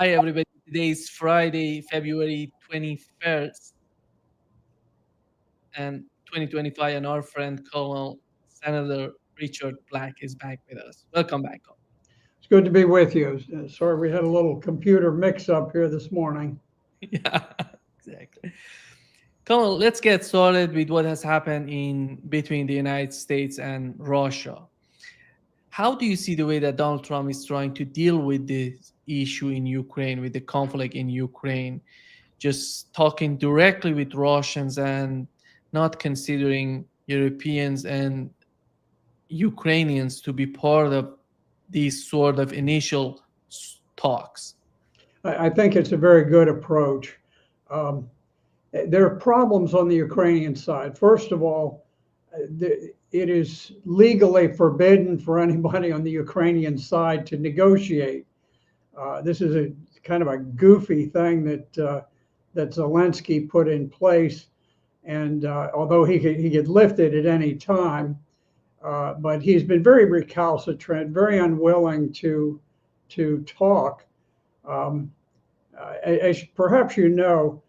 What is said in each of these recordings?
Hi, everybody. Today is Friday, February 21st, and 2025, and our friend Colonel Senator Richard Black is back with us. Welcome back, Colonel. It's good to be with you. Sorry, we had a little computer mix-up here this morning. Yeah, exactly. Colonel, let's get started with what has happened in between the United States and Russia. How do you see the way that Donald Trump is trying to deal with this issue in Ukraine, with the conflict in Ukraine? Just talking directly with Russians and not considering Europeans and Ukrainians to be part of these sort of initial talks. I think it's a very good approach. Um, there are problems on the Ukrainian side. First of all, it is legally forbidden for anybody on the Ukrainian side to negotiate. This is a kind of a goofy thing that Zelensky put in place, and although he could lift it at any time, but he's been very recalcitrant, very unwilling to talk. Um, as perhaps you know,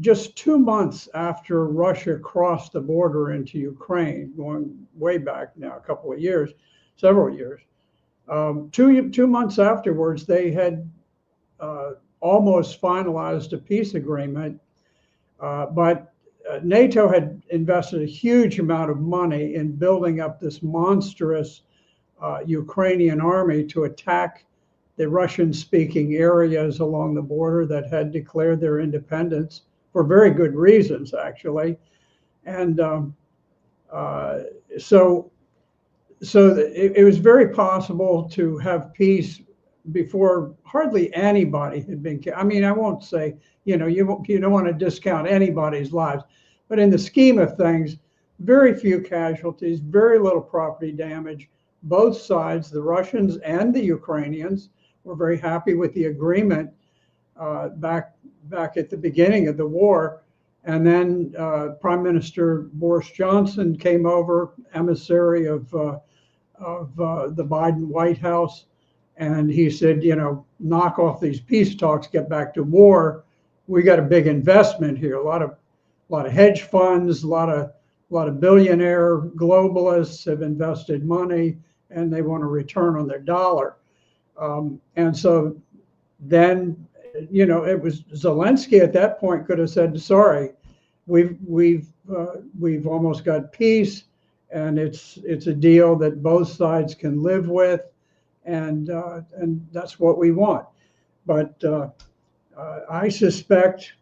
just 2 months after Russia crossed the border into Ukraine, going way back now, a couple of years, several years, 2 months afterwards, they had almost finalized a peace agreement, but NATO had invested a huge amount of money in building up this monstrous Ukrainian army to attack the Russian speaking areas along the border that had declared their independence for very good reasons, actually. And uh, so, it was very possible to have peace before hardly anybody had been killed. I mean, I won't say, you don't want to discount anybody's lives, but in the scheme of things, very few casualties, very little property damage. Both sides, the Russians and the Ukrainians, were very happy with the agreement back at the beginning of the war. And then Prime Minister Boris Johnson came over, emissary of the Biden White House, and he said, knock off these peace talks, get back to war. We got a big investment here. A lot of hedge funds, a lot of billionaire globalists have invested money, and they want a return on their dollar. And so then, it was Zelensky at that point could have said, "Sorry, we've almost got peace, and it's a deal that both sides can live with, and that's what we want." But I suspect,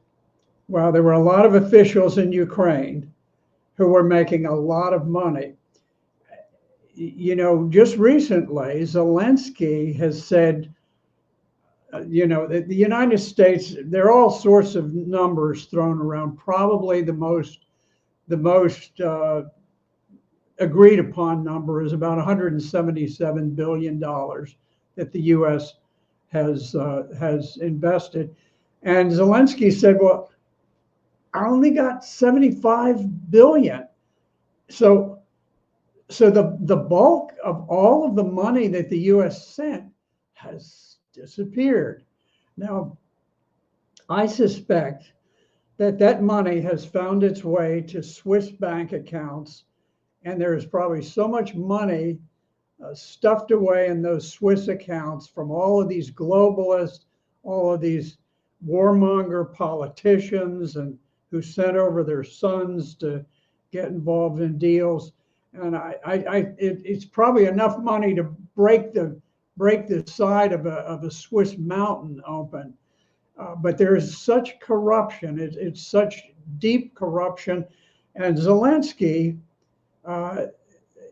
well, there were a lot of officials in Ukraine who were making a lot of money. Just recently, Zelensky has said, the United States, there are all sorts of numbers thrown around. Probably the most agreed upon number is about $177 billion that the U.S. has invested. And Zelensky said, "Well, I only got 75 billion." So the bulk of all of the money that the U.S. sent has disappeared. Now, I suspect that money has found its way to Swiss bank accounts, and there's probably so much money stuffed away in those Swiss accounts from all of these globalists, all of these warmonger politicians, and who sent over their sons to get involved in deals. And it's probably enough money to break the side of a Swiss mountain open. But there is such corruption. It's such deep corruption, and Zelensky, uh,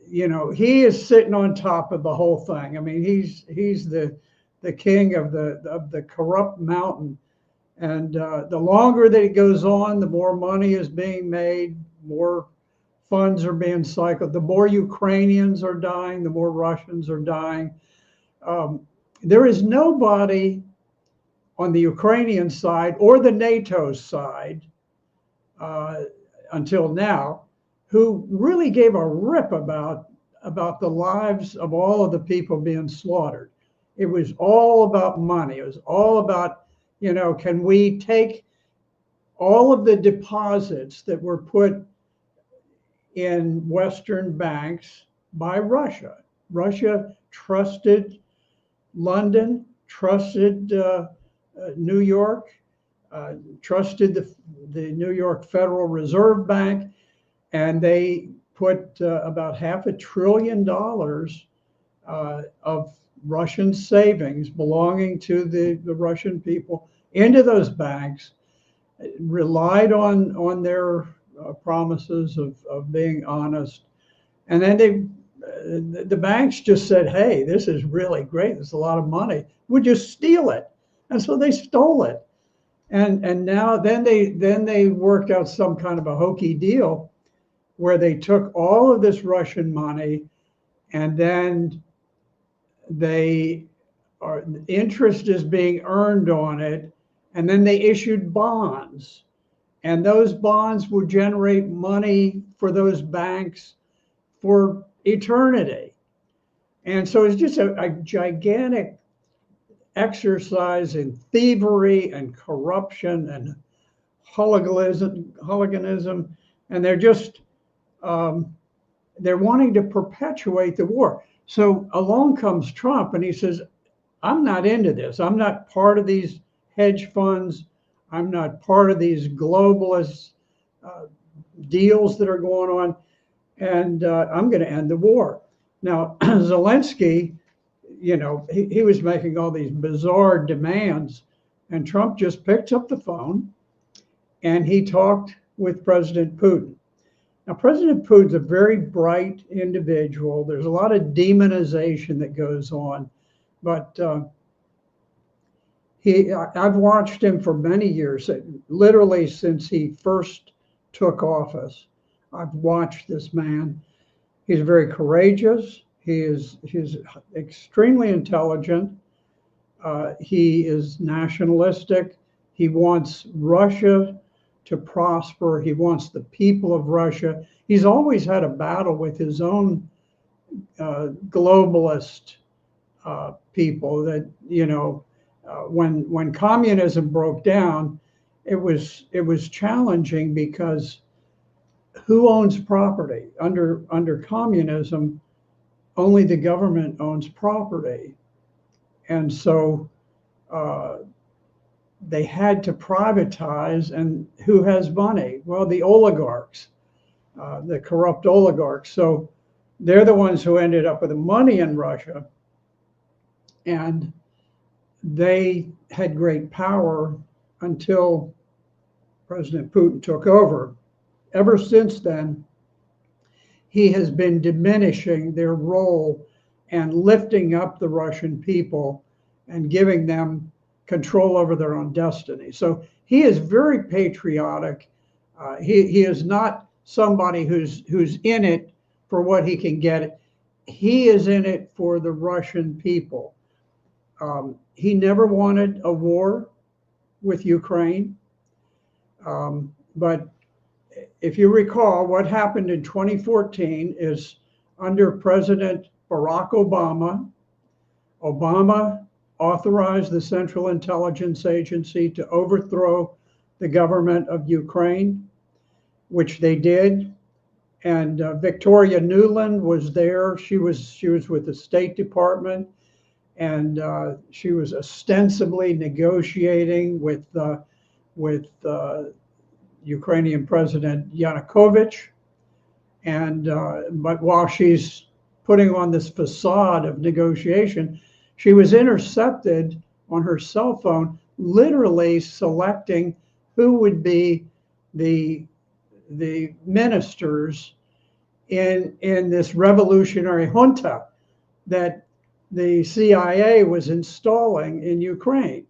he is sitting on top of the whole thing. I mean, he's the king of the corrupt mountain, and the longer that it goes on, the more money is being made, more funds are being cycled, the more Ukrainians are dying, the more Russians are dying. There is nobody on the Ukrainian side or the NATO side uh, until now who really gave a rip about the lives of all of the people being slaughtered. It was all about money. It was all about, can we take all of the deposits that were put in Western banks by Russia? Russia trusted London, trusted New York, trusted the New York Federal Reserve Bank, and they put about $500 billion of Russian savings belonging to the Russian people into those banks, relied on their promises of being honest. And then the banks just said, hey, this is really great. There's a lot of money. We'll just steal it. And so they stole it. And now then they worked out some kind of a hokey deal where they took all of this Russian money, and then interest is being earned on it, and then they issued bonds, and those bonds would generate money for those banks for eternity. And so it's just a gigantic exercise in thievery and corruption and hooliganism, and they're wanting to perpetuate the war. So along comes Trump, and he says, I'm not into this. I'm not part of these hedge funds. I'm not part of these globalist deals that are going on, and I'm going to end the war. Now, Zelensky, he was making all these bizarre demands, and Trump just picked up the phone and he talked with President Putin. Now, President Putin's a very bright individual. There's a lot of demonization that goes on, but I've watched him for many years, literally since he first took office. I've watched this man. He's very courageous. He's extremely intelligent. He is nationalistic. He wants Russia to prosper. He wants the people of Russia. He's always had a battle with his own globalist people that, when communism broke down, it was challenging because who owns property? Under communism, only the government owns property. And so they had to privatize, and who has money? Well, the oligarchs, the corrupt oligarchs. So they're the ones who ended up with the money in Russia, and they had great power until President Putin took over. Ever since then, he has been diminishing their role and lifting up the Russian people and giving them control over their own destiny. So he is very patriotic. He is not somebody who's in it for what he can get. He is in it for the Russian people. He never wanted a war with Ukraine. But if you recall, what happened in 2014 is under President Barack Obama, Obama authorized the Central Intelligence Agency to overthrow the government of Ukraine, which they did. And Victoria Nuland was there. She was with the State Department, and she was ostensibly negotiating with Ukrainian President Yanukovych. And but while she's putting on this facade of negotiation, she was intercepted on her cell phone, literally selecting who would be the ministers in this revolutionary junta that the CIA was installing in Ukraine.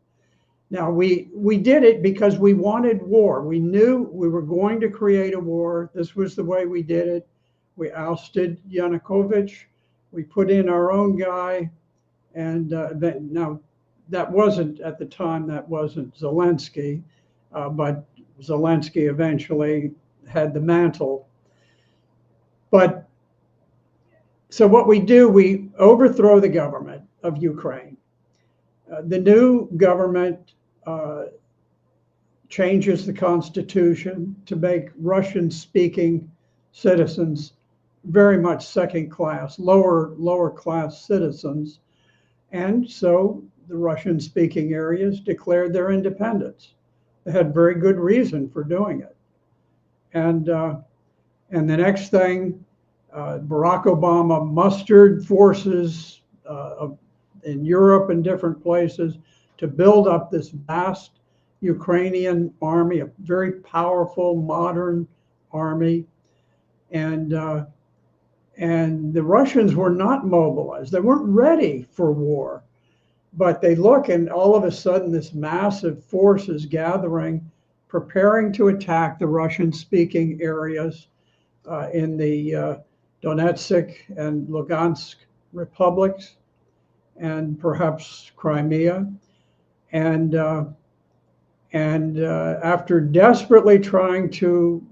Now, we did it because we wanted war. We knew we were going to create a war. This was the way we did it. We ousted Yanukovych. We put in our own guy. And now, that wasn't, at the time, that wasn't Zelensky. But Zelensky eventually had the mantle. So what we do, we overthrow the government of Ukraine. The new government changes the constitution to make Russian-speaking citizens very much second class, lower class citizens. And so the Russian-speaking areas declared their independence. They had very good reason for doing it. And the next thing, Barack Obama mustered forces in Europe and different places to build up this vast Ukrainian army, a very powerful, modern army. And the Russians were not mobilized. They weren't ready for war. But they look, and all of a sudden, this massive force is gathering, preparing to attack the Russian-speaking areas in the Donetsk and Lugansk republics, and perhaps Crimea. And after desperately trying to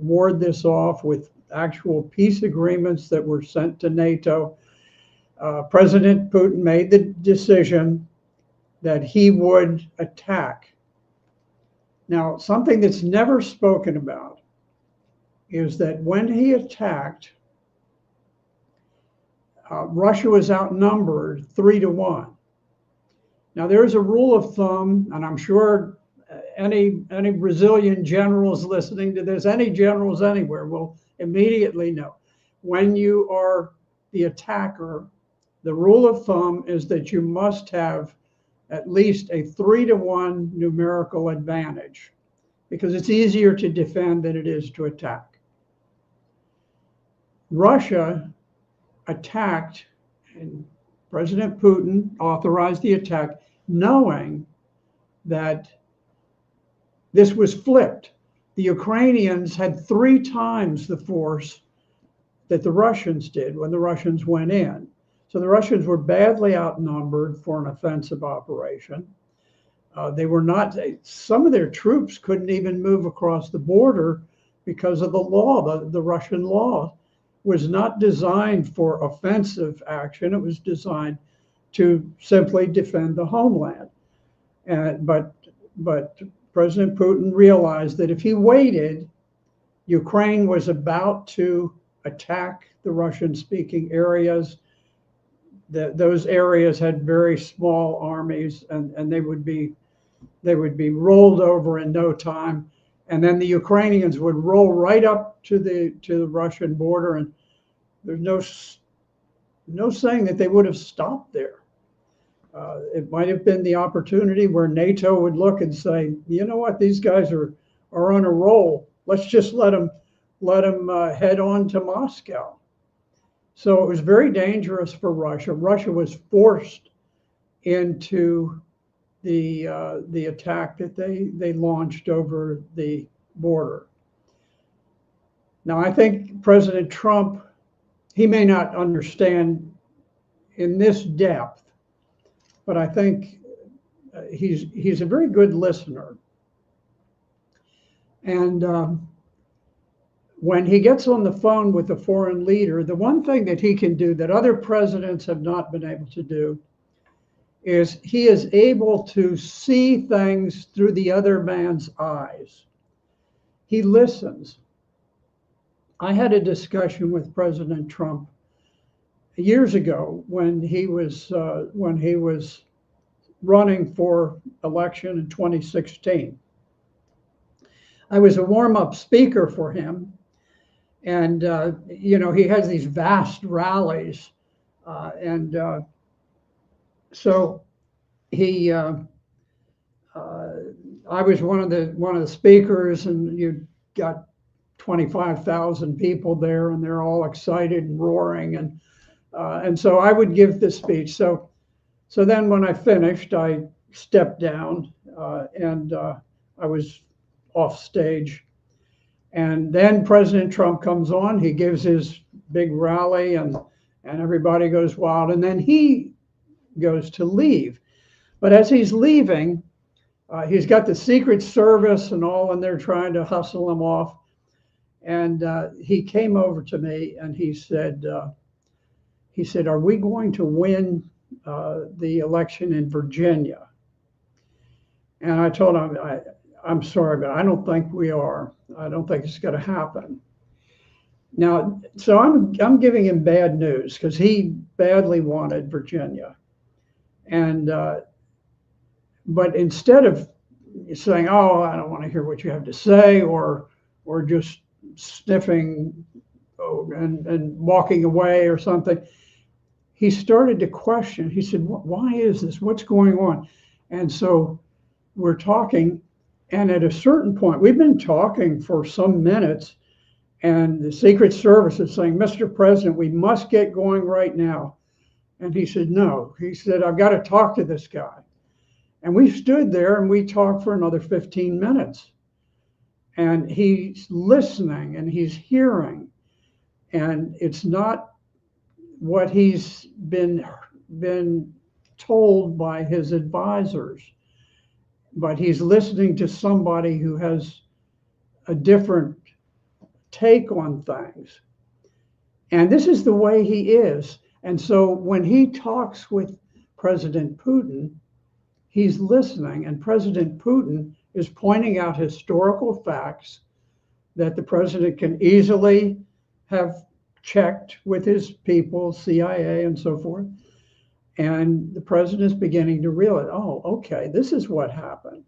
ward this off with actual peace agreements that were sent to NATO, President Putin made the decision that he would attack. Now, something that's never spoken about is that when he attacked, Russia was outnumbered 3-1. Now, there's a rule of thumb, and I'm sure any Brazilian generals listening to this, any generals anywhere will immediately know. When you are the attacker, the rule of thumb is that you must have at least a 3-1 numerical advantage, because it's easier to defend than it is to attack. Russia attacked, and President Putin authorized the attack, knowing that this was flipped. The Ukrainians had 3 times the force that the Russians did when the Russians went in. So the Russians were badly outnumbered for an offensive operation. They were not, some of their troops couldn't even move across the border because of the law. The Russian law was not designed for offensive action. It was designed to simply defend the homeland. But President Putin realized that if he waited, Ukraine was about to attack the Russian-speaking areas. Those areas had very small armies, and they would be rolled over in no time. And then the Ukrainians would roll right up to the Russian border, and there's no saying that they would have stopped there. It might have been the opportunity where NATO would look and say, you know what, these guys are on a roll. Let's just let them head on to Moscow. So it was very dangerous for Russia. Russia was forced into the attack that they launched over the border. Now, I think President Trump, he may not understand in this depth, but I think he's a very good listener. And when he gets on the phone with a foreign leader, the one thing that he can do that other presidents have not been able to do is he is able to see things through the other man's eyes. He listens. I had a discussion with President Trump years ago when he was running for election in 2016. I was a warm-up speaker for him, and he has these vast rallies, so he. I was one of the speakers, and you got 25,000 people there, and they're all excited and roaring, and so I would give this speech. So then when I finished, I stepped down, and I was off stage. And then President Trump comes on, he gives his big rally, and everybody goes wild. And then he goes to leave. But as he's leaving, he's got the Secret Service and all, and they're trying to hustle him off. And he came over to me and he said, are we going to win the election in Virginia. And I told him, I'm sorry, but I don't think we are. I don't think it's going to happen. Now, so I'm giving him bad news because he badly wanted Virginia, and but instead of saying, "Oh, I don't want to hear what you have to say," or just sniffing and walking away or something, he started to question. He said, "Why is this? What's going on?" And so we're talking, and at a certain point, we've been talking for some minutes, and the Secret Service is saying, "Mr. President, we must get going right now." And he said, "No." He said, "I've got to talk to this guy." And we stood there and we talked for another 15 minutes. And he's listening and he's hearing. And it's not what he's been told by his advisors, but he's listening to somebody who has a different take on things. And this is the way he is. And so when he talks with President Putin, he's listening, and President Putin is pointing out historical facts that the president can easily have checked with his people, CIA and so forth. And the president is beginning to realize, oh, okay, this is what happened.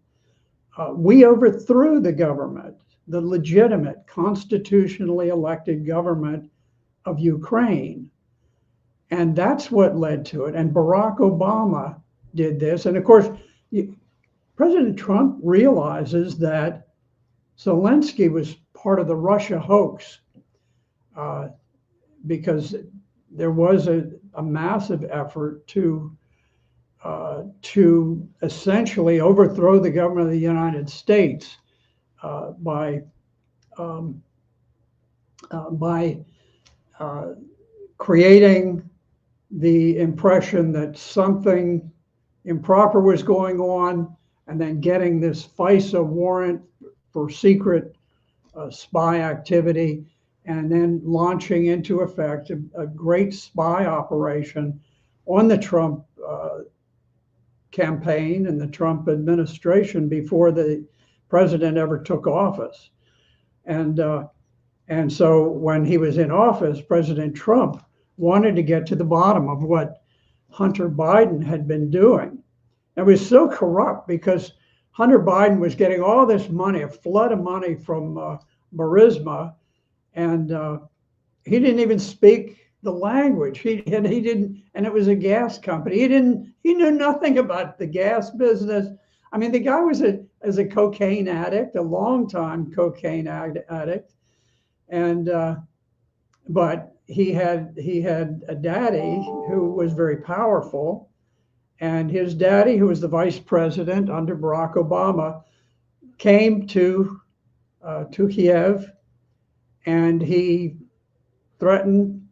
We overthrew the government, the legitimate, constitutionally elected government of Ukraine. And that's what led to it. And Barack Obama did this. And of course, President Trump realizes that Zelensky was part of the Russia hoax, because there was a massive effort to essentially overthrow the government of the United States by creating the impression that something improper was going on, and then getting this FISA warrant for secret spy activity, and then launching into effect a great spy operation on the Trump campaign and the Trump administration before the president ever took office. And so when he was in office, President Trump wanted to get to the bottom of what Hunter Biden had been doing. It was so corrupt because Hunter Biden was getting all this money, a flood of money from Burisma, and he didn't even speak the language. He didn't, and it was a gas company. He knew nothing about the gas business. I mean, the guy was a cocaine addict, a longtime cocaine addict, and but he had a daddy who was very powerful, and his daddy, who was the vice president under Barack Obama, came to Kiev, and he threatened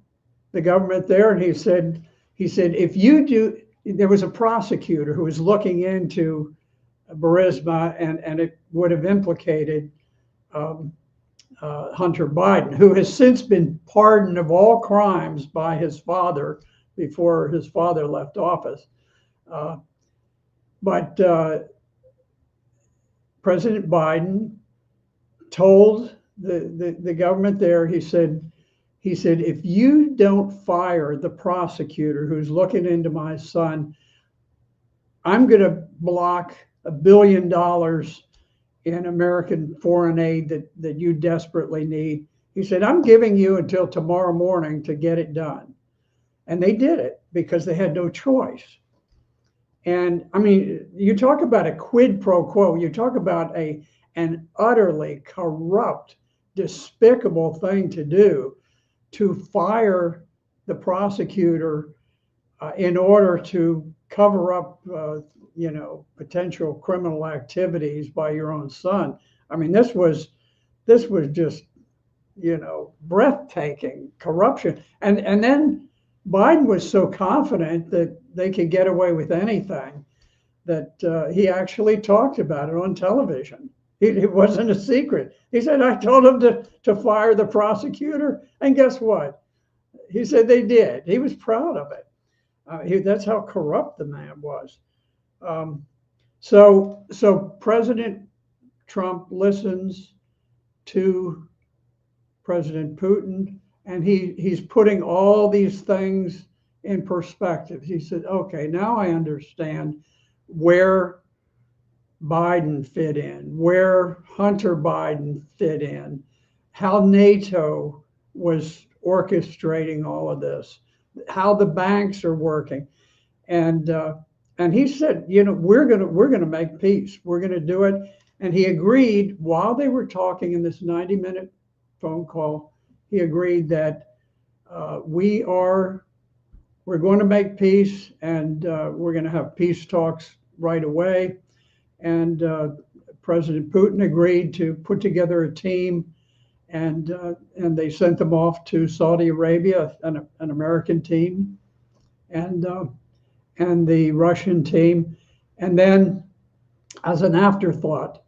the government there, and he said if you do, there was a prosecutor who was looking into Burisma, and it would have implicated Hunter Biden, who has since been pardoned of all crimes by his father before his father left office. But President Biden told the government there, he said, if you don't fire the prosecutor who's looking into my son, I'm going to block $1 billion in American foreign aid that you desperately need. He said, I'm giving you until tomorrow morning to get it done. And they did it because they had no choice. And I mean, you talk about a quid pro quo, you talk about an utterly corrupt, despicable thing to do, to fire the prosecutor in order to cover up potential criminal activities by your own son. I mean, this was just breathtaking corruption. And then Biden was so confident that they could get away with anything that he actually talked about it on television. It wasn't a secret. He said, I told him to fire the prosecutor, and guess what? He said they did. He was proud of it. That's how corrupt the man was. Um, so President Trump listens to President Putin, and he's putting all these things in perspective. He said, "Okay, now I understand where Biden fit in, where Hunter Biden fit in, how NATO was orchestrating all of this, how the banks are working." And and he said, we're gonna make peace. We're gonna do it. And he agreed while they were talking in this 90-minute phone call. He agreed that we're going to make peace, and we're going to have peace talks right away. And President Putin agreed to put together a team, and they sent them off to Saudi Arabia, an American team, and the Russian team. And then, as an afterthought,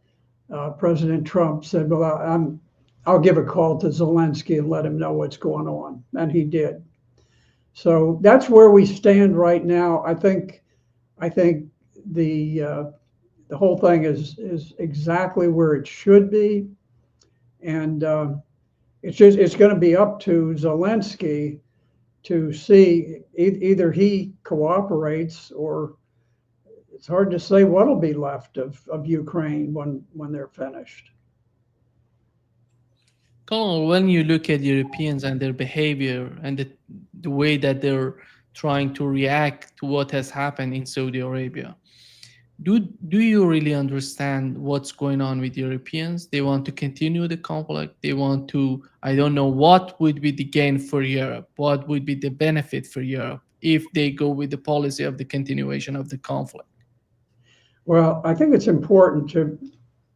President Trump said, "Well, I'll give a call to Zelensky and let him know what's going on," and he did. So that's where we stand right now. I think the whole thing is exactly where it should be, and it's going to be up to Zelensky to see either he cooperates, or it's hard to say what'll be left of Ukraine when they're finished. Colonel, when you look at Europeans and their behavior and the way that they're trying to react to what has happened in Saudi Arabia, do you really understand what's going on with Europeans? They want to continue the conflict. They want to, I don't know, what would be the gain for Europe? What would be the benefit for Europe if they go with the policy of the continuation of the conflict? Well, I think it's important to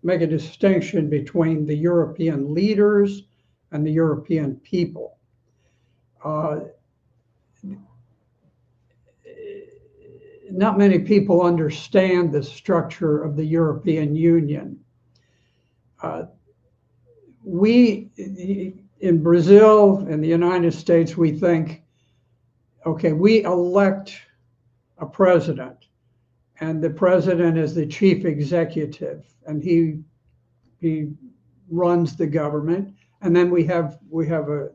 make a distinction between the European leaders and the European people. Uh, Not many people understand the structure of the European Union. Uh, we, in Brazil and the United States, we think, okay, we elect a president, and the president is the chief executive, and he runs the government, and then we have a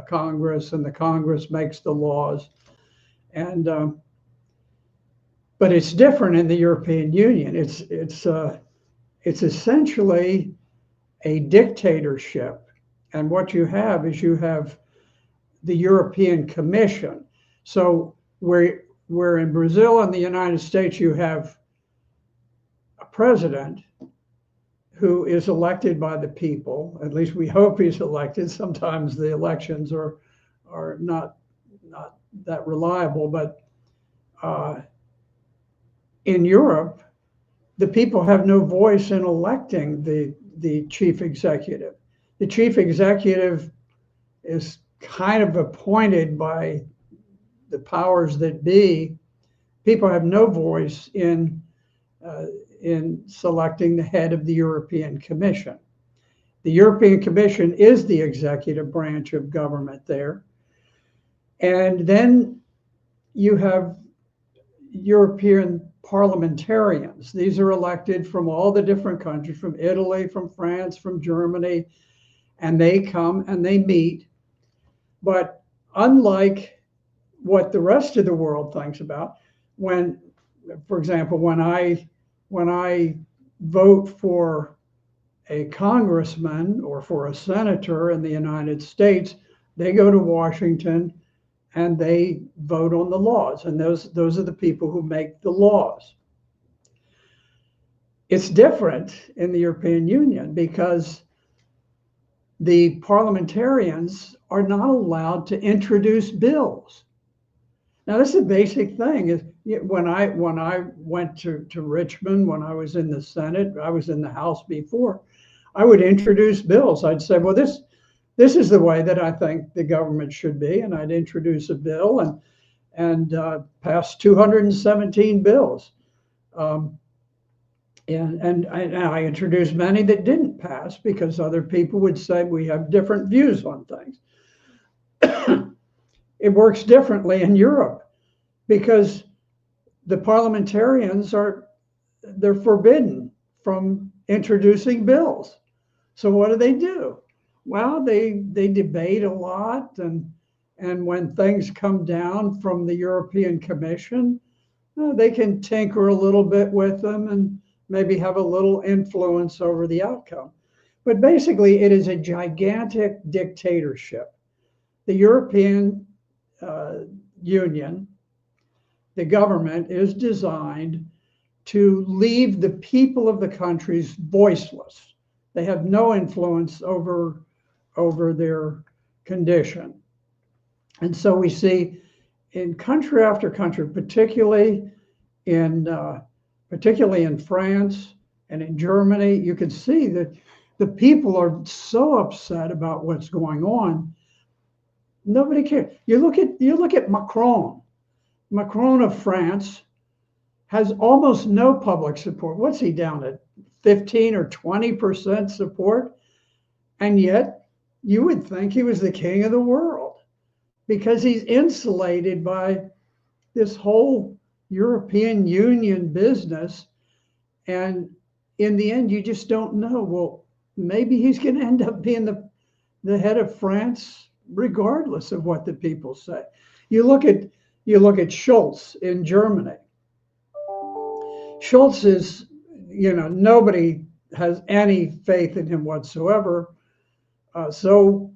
Congress, and the Congress makes the laws, and but it's different in the European Union. It's essentially a dictatorship, and what you have is the European Commission. So where in Brazil and the United States you have a president who is elected by the people. At least we hope he's elected. Sometimes the elections are not that reliable, but in Europe, the people have no voice in electing the chief executive. The chief executive is kind of appointed by the powers that be. People have no voice in selecting the head of the European Commission. The European Commission is the executive branch of government there. And then you have European parliamentarians. These are elected from all the different countries, from Italy, from France, from Germany, and they come and they meet. But unlike what the rest of the world thinks about, for example, when I vote for a congressman or for a senator in the United States, they go to Washington and they vote on the laws, and those are the people who make the laws. It's different in the European Union because the parliamentarians are not allowed to introduce bills. Now, this is a basic thing. When I went to Richmond, when I was in the Senate, I was in the House before, I would introduce bills. I'd say, well, this is the way that I think the government should be, and I'd introduce a bill and pass 217 bills. And I introduced many that didn't pass because other people would say we have different views on things. It works differently in Europe. because the parliamentarians they're forbidden from introducing bills. So what do? Well, they debate a lot, and when things come down from the European Commission, they can tinker a little bit with them and maybe have a little influence over the outcome. But basically, it is a gigantic dictatorship. The European Union, the government, is designed to leave the people of the countries voiceless. They have no influence over their condition. And so we see in country after country, in particularly in France and in Germany, you can see that the people are so upset about what's going on. Nobody cares. You look at Macron. Macron of France has almost no public support. What's he down at? 15 or 20% support? And yet you would think he was the king of the world because he's insulated by this whole European Union business. And in the end, you just don't know. Well, maybe he's going to end up being the head of France, regardless of what the people say. You look at Schultz in Germany. Schultz is, nobody has any faith in him whatsoever. So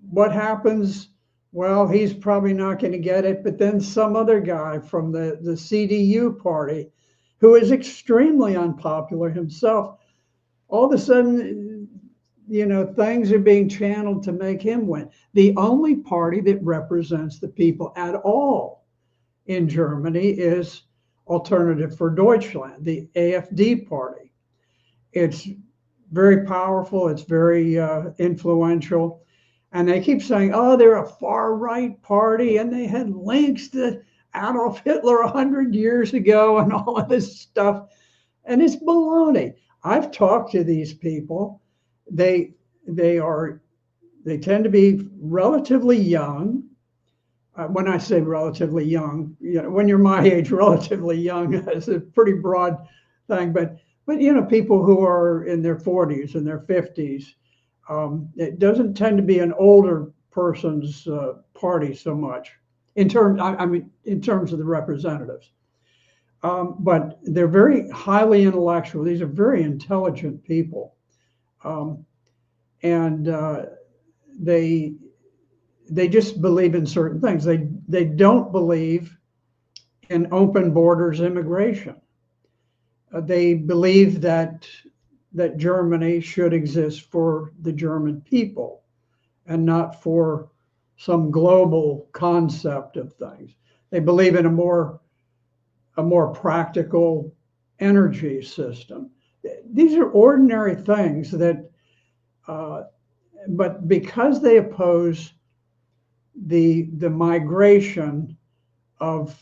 what happens? Well, he's probably not going to get it, but then some other guy from the CDU party, who is extremely unpopular himself, all of a sudden, things are being channeled to make him win. The only party that represents the people at all in Germany is Alternative for Deutschland, the AfD party. It's very powerful. It's very influential. And they keep saying, oh, they're a far right party, and they had links to Adolf Hitler 100 years ago and all of this stuff. And it's baloney. I've talked to these people. They tend to be relatively young. When I say relatively young, when you're my age, relatively young is a pretty broad thing. But people who are in their 40s and their 50s. It doesn't tend to be an older person's party so much in terms of the representatives. But they're very highly intellectual. These are very intelligent people, and they just believe in certain things. They don't believe in open borders immigration. They believe that Germany should exist for the German people and not for some global concept of things. They believe in a more practical energy system. These are ordinary things that, but because they oppose the migration of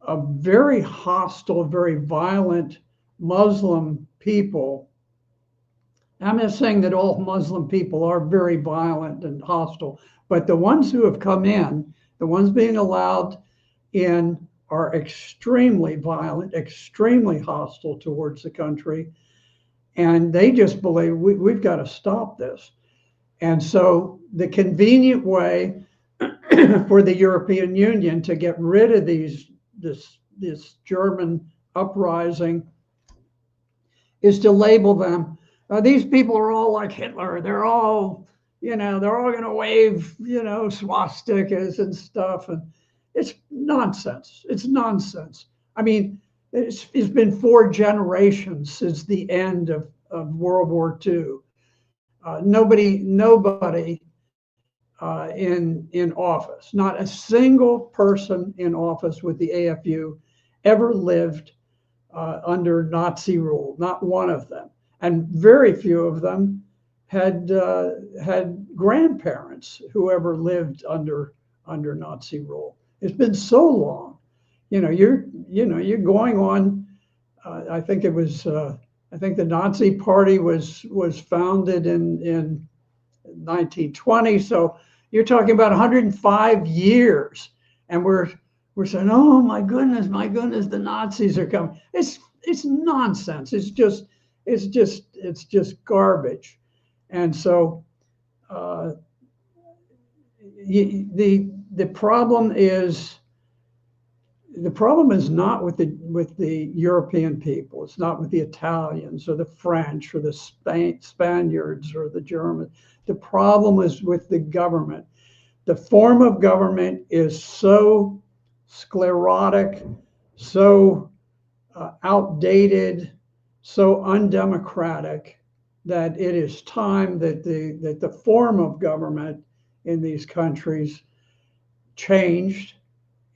very hostile, very violent Muslim people. I'm not saying that all Muslim people are very violent and hostile, but the ones who have come in, the ones being allowed in, are extremely violent, extremely hostile towards the country. And they just believe we've got to stop this. And so the convenient way for the European Union to get rid of this German uprising is to label them. These people are all like Hitler. They're all going to wave, swastikas and stuff. And it's nonsense. It's nonsense. I mean, it's been 4 generations since the end of World War II. Nobody in office, not a single person in office with the AFU ever lived under Nazi rule, not one of them. And very few of them had grandparents who ever lived under Nazi rule. It's been so long. You're going on. I think it was. I think the Nazi Party was founded in 1920. So you're talking about 105 years, and we're we're saying, oh my goodness, the Nazis are coming. It's nonsense. It's just garbage. And so uh, the problem is not with the European people. It's not with the Italians or the French or the Spaniards or the Germans. The problem is with the government. The form of government is so sclerotic, so outdated, so undemocratic that it is time that the form of government in these countries changed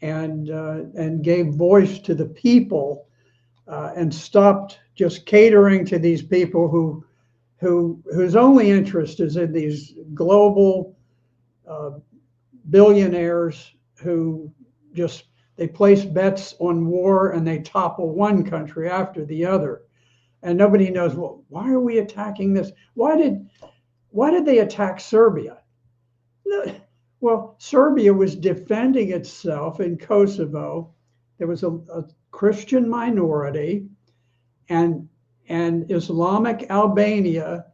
and gave voice to the people and stopped just catering to these people whose only interest is in these global uh, billionaires who just they place bets on war and they topple one country after the other, and nobody knows, well, why are we attacking this? Why did they attack Serbia? Well, Serbia was defending itself in Kosovo. There was a Christian minority, and Islamic Albania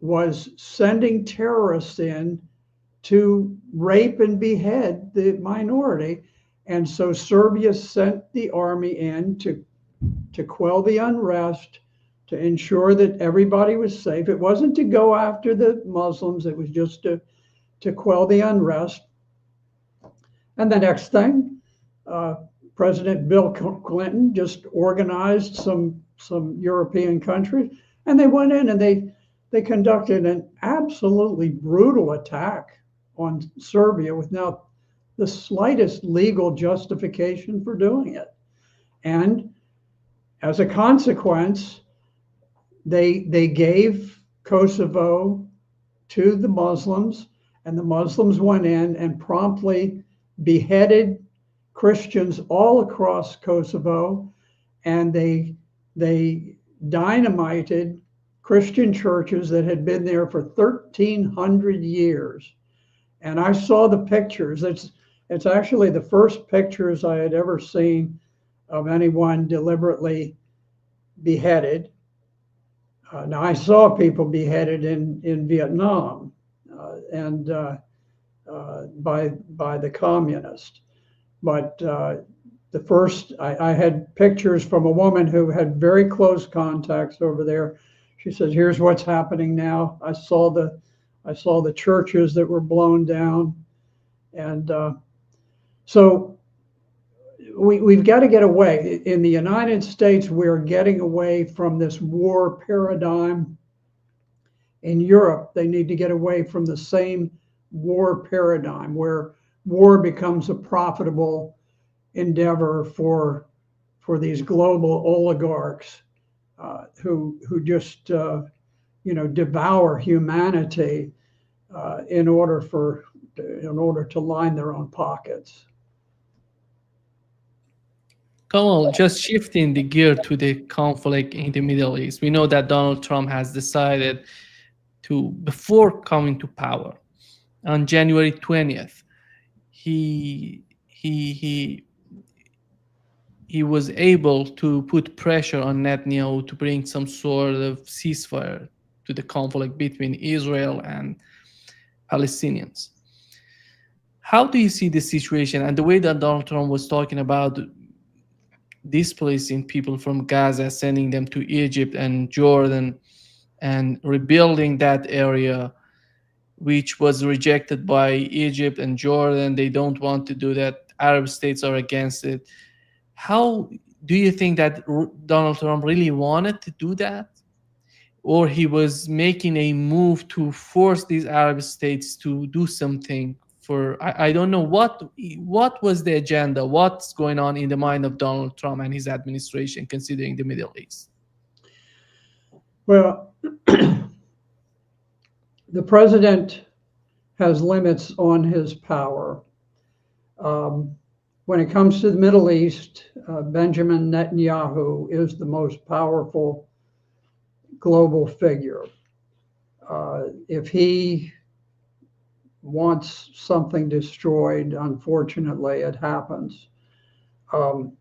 was sending terrorists in to rape and behead the minority. And so Serbia sent the army in to quell the unrest, to ensure that everybody was safe. It wasn't to go after the Muslims, it was just to quell the unrest. And the next thing, uh, President Bill Clinton just organized some European countries, and they went in and they conducted an absolutely brutal attack on Serbia without the slightest legal justification for doing it. And as a consequence, they gave Kosovo to the Muslims, and the Muslims went in and promptly beheaded Christians all across Kosovo, and they dynamited Christian churches that had been there for 1,300 years. And I saw the pictures. It's actually the first pictures I had ever seen of anyone deliberately beheaded. Now I saw people beheaded in Vietnam and by the communists, but the first I had pictures from a woman who had very close contacts over there. She said, "Here's what's happening now. I saw the churches that were blown down," and so we've got to get away. In the United States, we're getting away from this war paradigm. In Europe, they need to get away from the same war paradigm where war becomes a profitable endeavor for these global oligarchs who just devour humanity in order to line their own pockets. Kamal, just shifting the gear to the conflict in the Middle East. We know that Donald Trump has decided to, before coming to power, on January 20th, he he he he was able to put pressure on Netanyahu to bring some sort of ceasefire to the conflict between Israel and Palestinians. How do you see the situation and the way that Donald Trump was talking about displacing people from Gaza, sending them to Egypt and Jordan, and rebuilding that area, which was rejected by Egypt and Jordan? They don't want to do that. Arab states are against it. How do you think that Donald Trump really wanted to do that? Or he was making a move to force these Arab states to do something for, I don't know what was the agenda, what's going on in the mind of Donald Trump and his administration considering the Middle East? Well, the president has limits on his power. When it comes to the Middle East, Benjamin Netanyahu is the most powerful global figure. If he wants something destroyed, unfortunately, it happens. Um,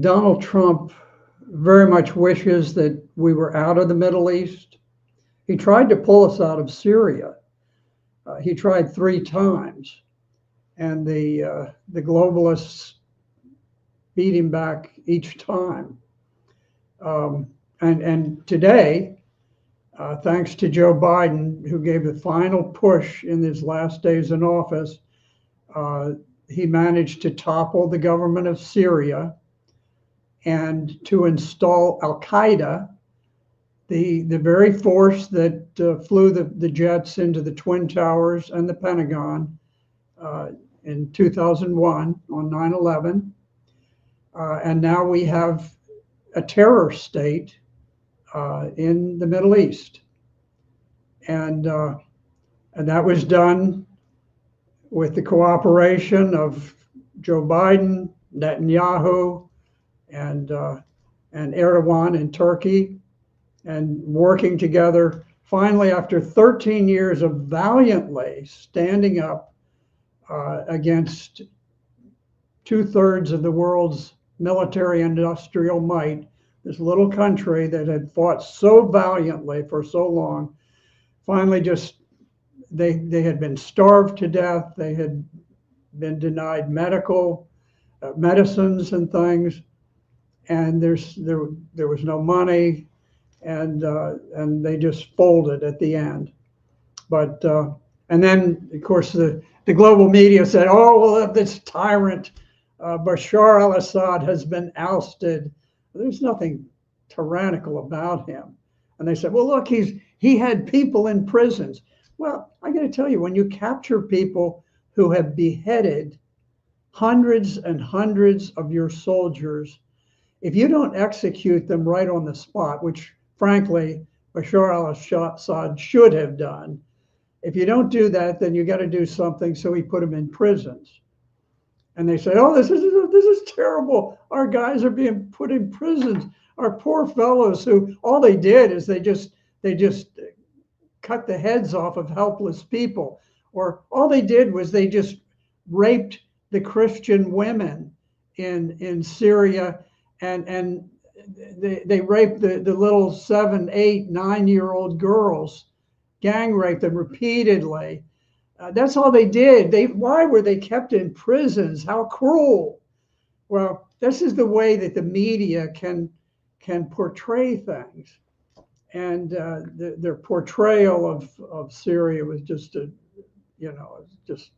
Donald Trump very much wishes that we were out of the Middle East. He tried to pull us out of Syria. He tried 3 times, and the globalists beat him back each time. And today, thanks to Joe Biden, who gave the final push in his last days in office, uh, he managed to topple the government of Syria and to install Al Qaeda, the very force that flew the jets into the Twin Towers and the Pentagon in 2001 on 9/11. And now we have a terror state in the Middle East. And that was done with the cooperation of Joe Biden, Netanyahu, and Erdogan in Turkey, and working together. Finally, after 13 years of valiantly standing up against 2/3 of the world's military industrial might, this little country that had fought so valiantly for so long, finally just they had been starved to death. They had been denied medical medicines and things, and there was no money, and they just folded at the end. But and then of course the global media said, oh well, this tyrant Bashar al-Assad has been ousted. There's nothing tyrannical about him. And they said, well, look, he had people in prisons. Well, I got to tell you, when you capture people who have beheaded hundreds and hundreds of your soldiers, if you don't execute them right on the spot, which frankly Bashar al-Assad should have done, if you don't do that, then you got to do something. So he put them in prisons. And they say, oh, this is terrible. Our guys are being put in prisons. Our poor fellows who all they did is they just cut the heads off of helpless people. Or all they did was they just raped the Christian women in Syria, and they raped the little 7, 8, 9-year-old girls, gang raped them repeatedly. That's all they did. Why were they kept in prisons? How cruel. Well, this is the way that the media can portray things. And their portrayal of Syria was just just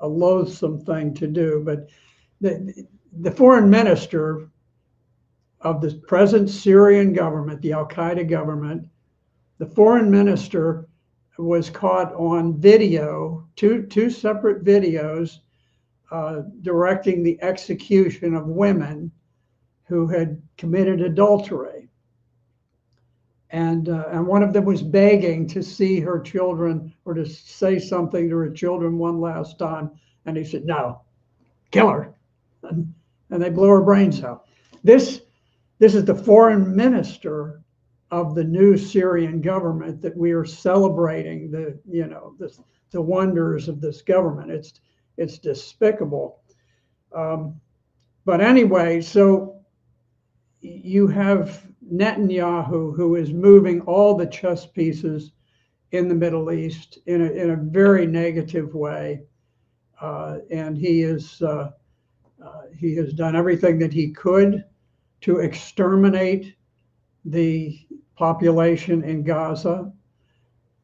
a loathsome thing to do. But the foreign minister of the present Syrian government, the Al Qaeda government, the foreign minister was caught on video, two separate videos, directing the execution of women who had committed adultery. And one of them was begging to see her children or to say something to her children one last time. And he said, no, kill her. And they blew her brains out. This is the foreign minister of the new Syrian government that we are celebrating the wonders of this government. It's despicable. But anyway, so you have Netanyahu, who is moving all the chess pieces in the Middle East in a very negative way, and he has done everything that he could to exterminate the population in Gaza.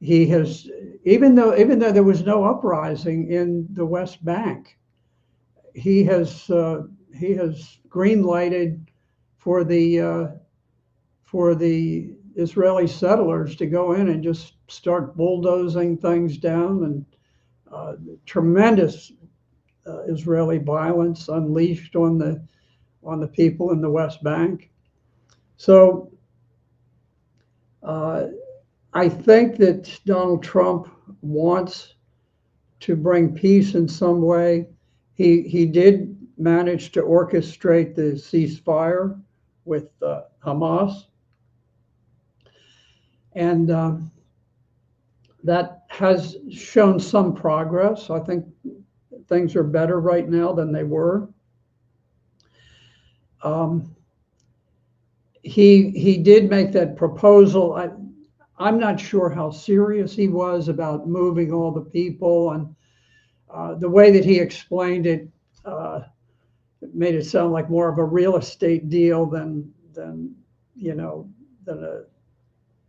He has, even though there was no uprising in the West Bank, he has green lighted for the Israeli settlers to go in and just start bulldozing things down, and tremendous Israeli violence unleashed on the people in the West Bank. So I think that Donald Trump wants to bring peace in some way. He did manage to orchestrate the ceasefire with Hamas, and that has shown some progress. I think things are better right now than they were. Um, he did make that proposal. I'm not sure how serious he was about moving all the people, and the way that he explained it made it sound like more of a real estate deal than you know than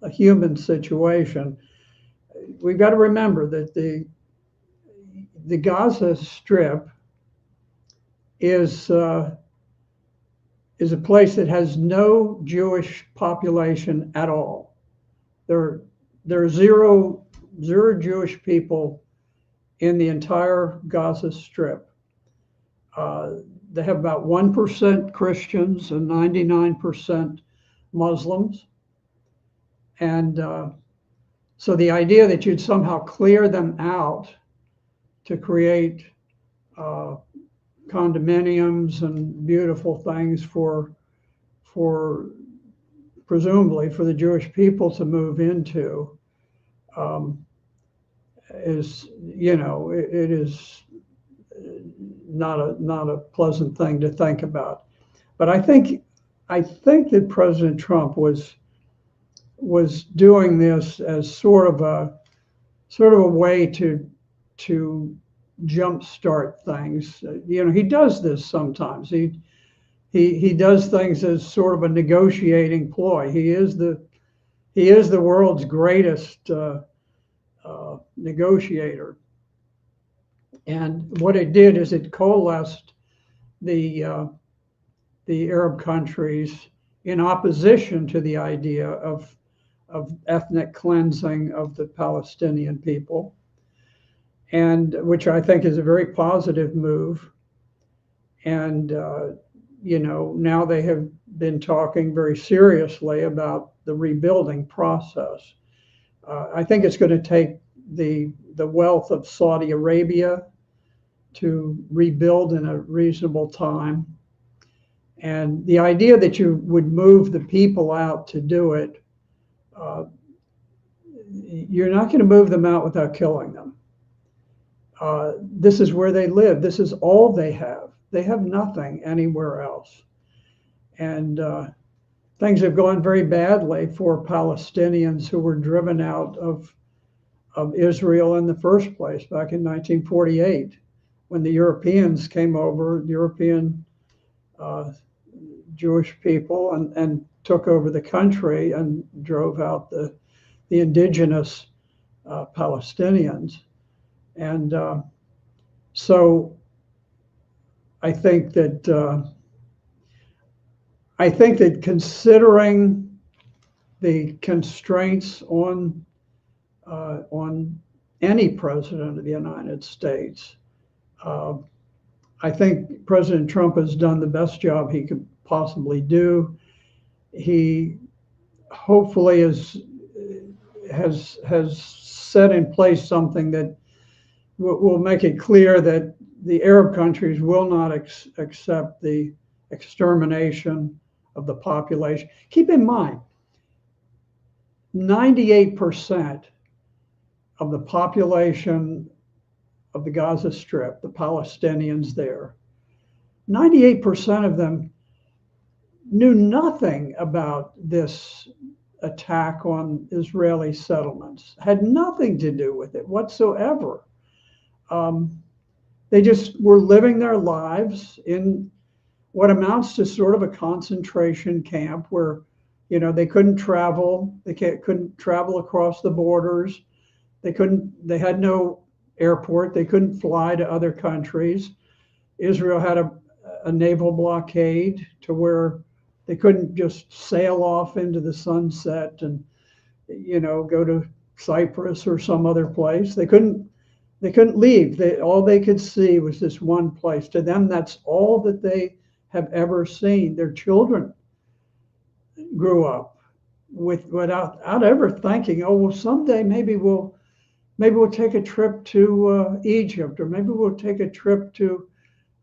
a human situation. We've got to remember that the Gaza Strip is is a place that has no Jewish population at all. There there are zero Jewish people in the entire Gaza Strip. Uh, they have about 1% Christians and 99% Muslims. And so the idea that you'd somehow clear them out to create uh, condominiums and beautiful things for presumably for the Jewish people to move into um, is, it is not a pleasant thing to think about. But I think that President Trump was doing this as sort of a way to jumpstart things. He does this sometimes. He does things as sort of a negotiating ploy. He is the world's greatest negotiator. And what it did is it coalesced the uh, the Arab countries in opposition to the idea of ethnic cleansing of the Palestinian people, and which I think is a very positive move. And now they have been talking very seriously about the rebuilding process. I think it's going to take the wealth of Saudi Arabia to rebuild in a reasonable time. And the idea that you would move the people out to do it, you're not going to move them out without killing them. This is where they live. This is all they have. They have nothing anywhere else. And things have gone very badly for Palestinians who were driven out of Israel in the first place back in 1948, when the Europeans came over, European Jewish people, and took over the country and drove out the indigenous Palestinians. And so I think that considering the constraints on any president of the United States, I think President Trump has done the best job he could possibly do. He hopefully has set in place something that will make it clear that the Arab countries will not accept the extermination of the population. Keep in mind, 98% of the population of the Gaza Strip, the Palestinians there, 98% of them knew nothing about this attack on Israeli settlements, had nothing to do with it whatsoever. They just were living their lives in what amounts to sort of a concentration camp where, they couldn't travel. They couldn't travel across the borders. They had no airport. They couldn't fly to other countries. Israel had a naval blockade to where they couldn't just sail off into the sunset and, go to Cyprus or some other place. They couldn't leave. All they could see was this one place. To them, that's all that they have ever seen. Their children grew up without ever thinking, oh, well, someday maybe we'll take a trip to Egypt, or maybe we'll take a trip to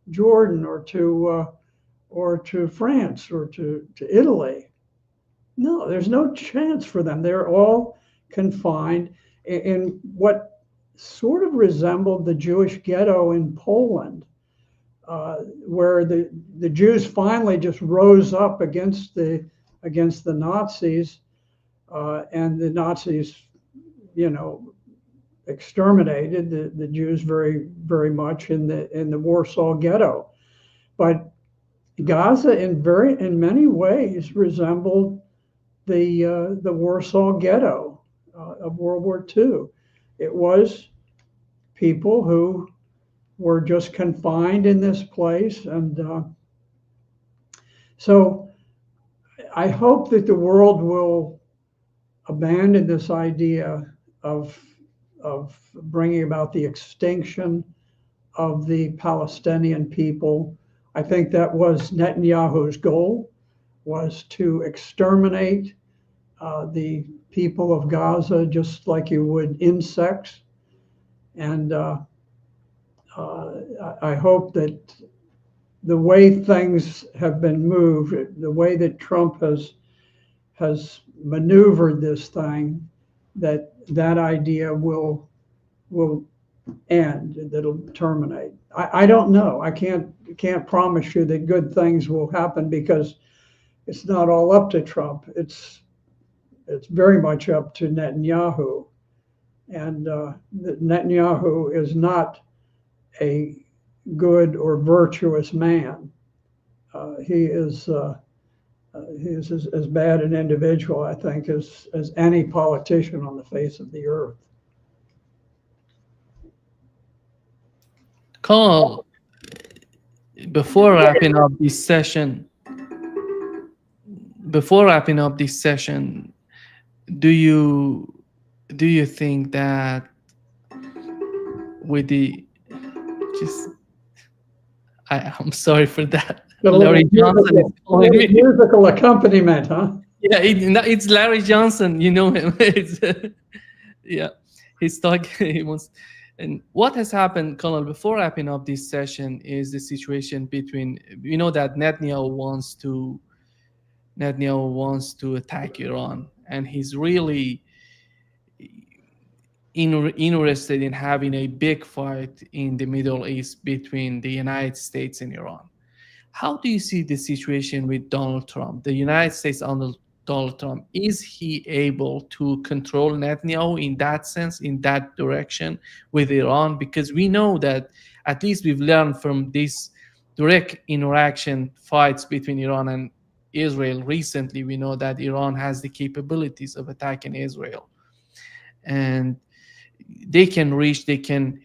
Jordan, or to France, or to Italy. No, there's no chance for them. They're all confined in what sort of resembled the Jewish ghetto in Poland, where the Jews finally just rose up against the Nazis, and the Nazis, you know, exterminated the Jews very much in the Warsaw Ghetto. But Gaza in many ways resembled the Warsaw Ghetto of World War II. It was people who were just confined in this place, and so I hope that the world will abandon this idea of bringing about the extinction of the Palestinian people. I think that was Netanyahu's goal, was to exterminate the people of Gaza just like you would insects. And I hope that the way things have been moved, the way that Trump has maneuvered this thing, that idea will end, that it'll terminate. I don't know. I can't promise you that good things will happen, because it's not all up to Trump. It's very much up to Netanyahu, and Netanyahu is not a good or virtuous man. He is as bad an individual, I think, as any politician on the face of the earth. Carl, before wrapping up this session, do you think that with the just I'm sorry for that. Larry Johnson is calling me. Musical accompaniment, huh? Yeah, it's Larry Johnson. You know him. Yeah, he's talking. He wants. And what has happened, Colonel, before wrapping up this session, is the situation between. You know that Netanyahu wants to attack Iran, and he's really interested in having a big fight in the Middle East between the United States and Iran. How do you see the situation with Donald Trump? The United States under Donald Trump, is he able to control Netanyahu in that sense, in that direction with Iran? Because we know that, at least we've learned from this direct interaction fights between Iran and Israel recently, we know that Iran has the capabilities of attacking Israel. And they can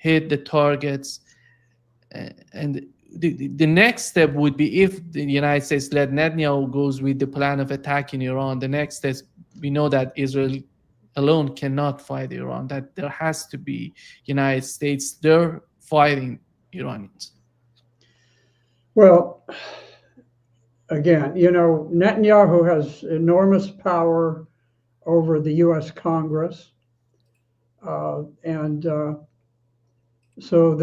hit the targets. And the next step would be, if the United States let Netanyahu goes with the plan of attacking Iran, the next step, we know that Israel alone cannot fight Iran, that there has to be United States there fighting Iranians. Well, again, you know, Netanyahu has enormous power over the U.S. Congress. So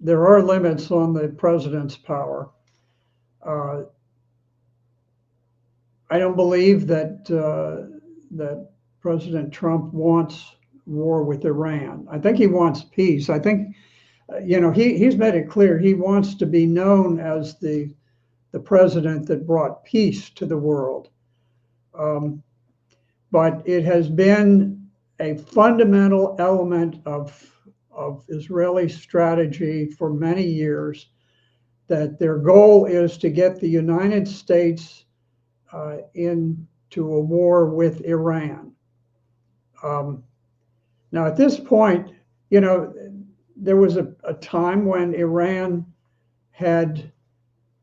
there are limits on the president's power. I don't believe that President Trump wants war with Iran. I think he wants peace. I think, you know, he's made it clear he wants to be known as the president that brought peace to the world. But it has been a fundamental element of Israeli strategy for many years that their goal is to get the United States into a war with Iran. Now, at this point, you know, there was a time when Iran had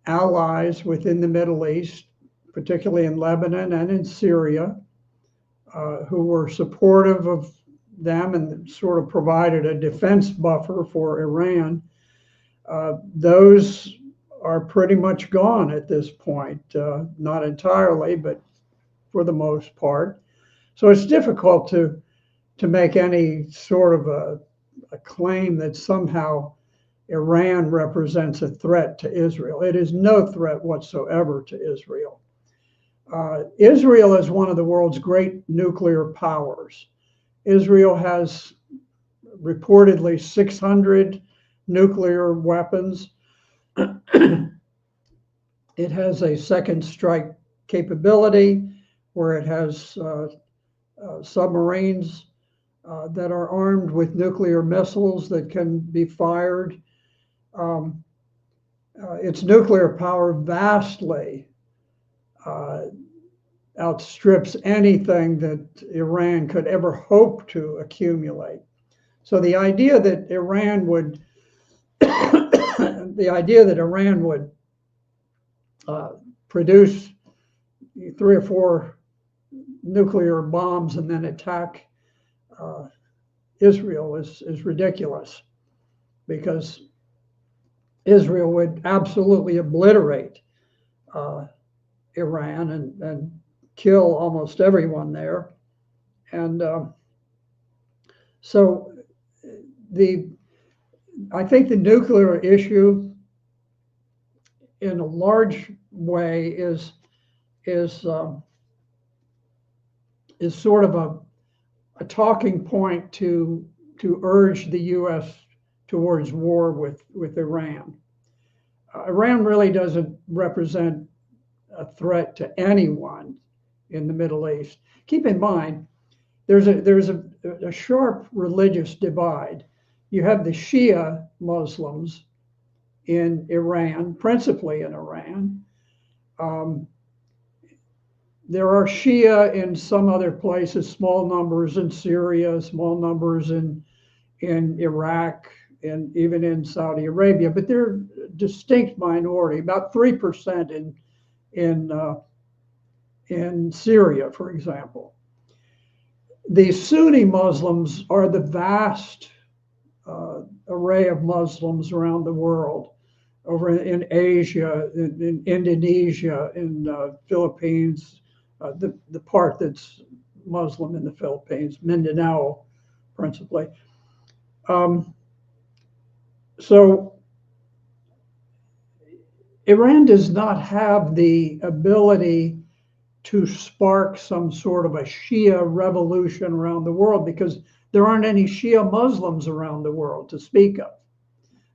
allies within the Middle East, particularly in Lebanon and in Syria, who were supportive of them and sort of provided a defense buffer for Iran. Those are pretty much gone at this point, not entirely, but for the most part. So it's difficult to make any sort of a claim that somehow Iran represents a threat to Israel. It is no threat whatsoever to Israel. Israel is one of the world's great nuclear powers. Israel has reportedly 600 nuclear weapons. It has a second strike capability where it has submarines that are armed with nuclear missiles that can be fired. Um, its nuclear power vastly uh, outstrips anything that Iran could ever hope to accumulate. So the idea that Iran would, the idea that Iran would produce 3 or 4 nuclear bombs and then attack Israel is ridiculous, because Israel would absolutely obliterate Iran and kill almost everyone there. And so the I think the nuclear issue, in a large way, is sort of a talking point to urge the U.S. towards war with Iran. Iran really doesn't represent a threat to anyone in the Middle East. Keep in mind, there's a sharp religious divide. You have the Shia Muslims in Iran, principally in Iran. Um, there are Shia in some other places, small numbers in Syria, small numbers in Iraq, and even in Saudi Arabia, but they're a distinct minority, about 3% in Syria, for example. The Sunni Muslims are the vast array of Muslims around the world, over in Asia, in Indonesia, in Philippines, the part that's Muslim in the Philippines, Mindanao, principally. So Iran does not have the ability to spark some sort of a Shia revolution around the world, because there aren't any Shia Muslims around the world to speak of.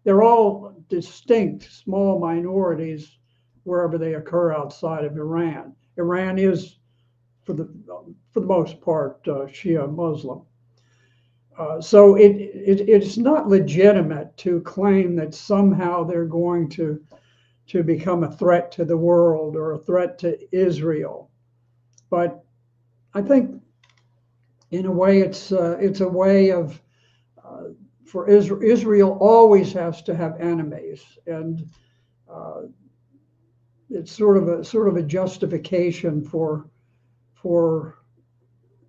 They're all distinct small minorities wherever they occur outside of Iran. Iran is, for the most part, Shia Muslim. So it's not legitimate to claim that somehow they're going to become a threat to the world or a threat to Israel. But I think, in a way, it's a way of for Israel always has to have enemies, and it's sort of a justification for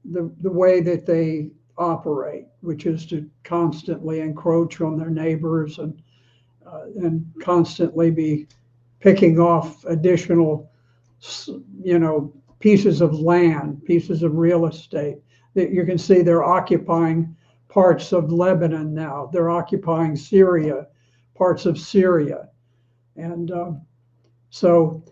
the way that they operate, which is to constantly encroach on their neighbors and constantly be picking off additional, pieces of land, pieces of real estate. That you can see they're occupying parts of Lebanon now. They're occupying Syria, parts of Syria, and so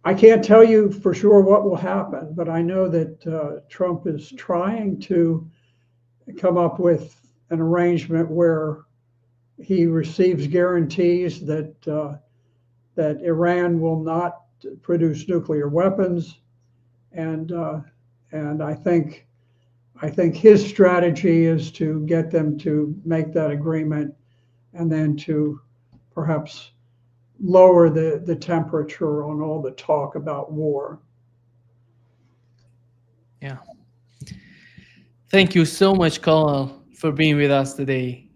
I can't tell you for sure what will happen, but I know that Trump is trying to come up with an arrangement where he receives guarantees that Iran will not produce nuclear weapons, and I think his strategy is to get them to make that agreement, and then to perhaps lower the temperature on all the talk about war. Yeah. Thank you so much, Colonel, for being with us today.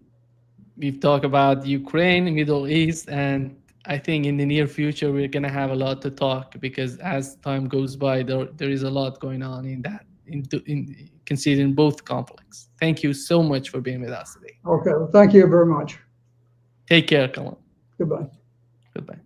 We've talked about Ukraine, Middle East, and I think in the near future we're going to have a lot to talk, because as time goes by, there is a lot going on in that, in considering both conflicts. Thank you so much for being with us today. Okay, well, thank you very much. Take care, Colonel. Goodbye. Goodbye.